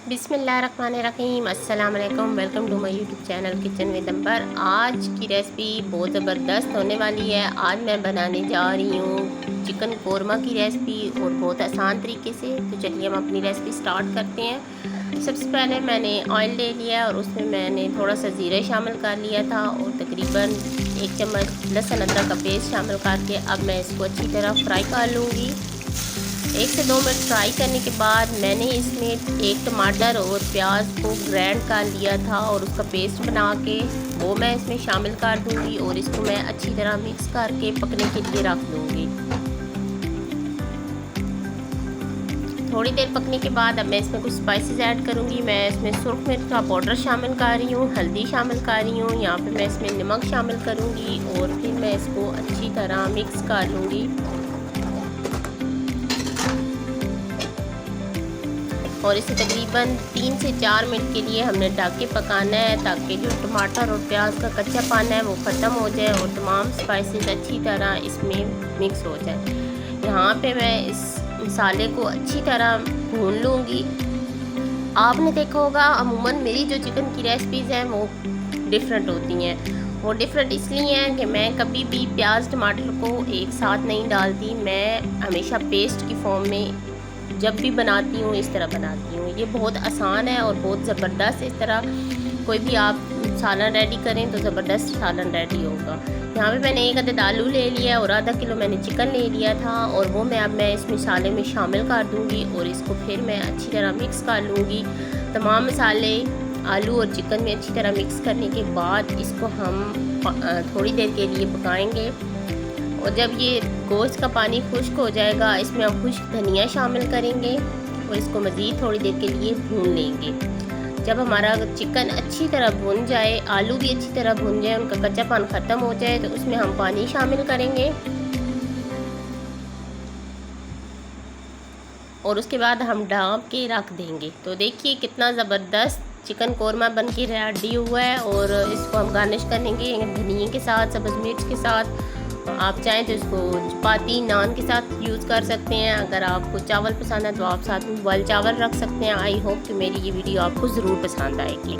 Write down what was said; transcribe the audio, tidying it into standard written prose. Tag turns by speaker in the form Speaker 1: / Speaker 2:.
Speaker 1: बिस्मिल्लाहिर्रहमानिर्रहीम। अस्सलाम वालेकुम। Welcome to my YouTube channel kitchen with Amber. आज की रेसिपी बहुत ज़बरदस्त होने वाली है। आज मैं बनाने जा रही हूँ चिकन कोरमा की रेसिपी और बहुत आसान तरीके से। तो चलिए हम अपनी रेसिपी स्टार्ट करते हैं। सबसे पहले मैंने ऑयल ले लिया और उसमें मैंने थोड़ा सा ज़ीरा शामिल कर लिया था और तकरीबन 1 चम्मच लहसुन अदरक का पेस्ट शामिल करके अब मैं इसको अच्छी तरह फ्राई कर लूँगी। 1 से 2 मिनट फ्राई करने के बाद मैंने इसमें 1 टमाटर और प्याज को ग्राइंड कर लिया था और उसका पेस्ट बना के वो मैं इसमें शामिल कर दूंगी और इसको मैं अच्छी तरह मिक्स करके पकने के लिए रख दूंगी। थोड़ी देर पकने के बाद अब मैं इसमें कुछ स्पाइसेस ऐड करूंगी। मैं इसमें सुर्ख मिर्च का पाउडर शामिल कर रही हूँ, हल्दी शामिल कर रही हूँ, यहाँ पे मैं इसमें नमक शामिल करूँगी और फिर मैं इसको अच्छी तरह मिक्स कर लूँगी। और इसे तकरीबन 3 से 4 मिनट के लिए हमने ढक के पकाना है ताकि जो टमाटर और प्याज का कच्चापन है वो ख़त्म हो जाए और तमाम स्पाइसेस अच्छी तरह इसमें मिक्स हो जाए। यहाँ पे मैं इस मसाले को अच्छी तरह भून लूँगी। आपने देखा होगा अमूमन मेरी जो चिकन की रेसिपीज़ हैं वो डिफरेंट होती हैं। वो डिफरेंट इसलिए हैं कि मैं कभी भी प्याज टमाटर को एक साथ नहीं डालती। मैं हमेशा पेस्ट की फॉर्म में जब भी बनाती हूँ इस तरह बनाती हूँ। ये बहुत आसान है और बहुत ज़बरदस्त। इस तरह कोई भी आप सालन रेडी करें तो ज़बरदस्त सालन रेडी होगा। यहाँ पे मैंने 1 अदद आलू ले लिया और आधा किलो मैंने चिकन ले लिया था और वो मैं इस मसाले में शामिल कर दूँगी और इसको फिर मैं अच्छी तरह मिक्स कर लूँगी। तमाम मसाले आलू और चिकन में अच्छी तरह मिक्स करने के बाद इसको हम थोड़ी देर के लिए पकाएँगे। और जब ये गोश्त का पानी खुश्क हो जाएगा इसमें हम खुश्क धनिया शामिल करेंगे और इसको मज़ीद थोड़ी देर के लिए भून लेंगे। जब हमारा चिकन अच्छी तरह भुन जाए, आलू भी अच्छी तरह भुन जाए, उनका कच्चापन ख़त्म हो जाए तो उसमें हम पानी शामिल करेंगे और उसके बाद हम ढक के रख देंगे। तो देखिए कितना ज़बरदस्त चिकन कोरमा बन के रेडी हुआ है। और इसको हम गार्निश करेंगे धनिया के साथ, सब्ज़ मिर्च के साथ। आप चाहें तो इसको चपाती नान के साथ यूज़ कर सकते हैं। अगर आपको चावल पसंद है तो आप साथ में बॉयल चावल रख सकते हैं। आई होप कि मेरी ये वीडियो आपको ज़रूर पसंद आएगी।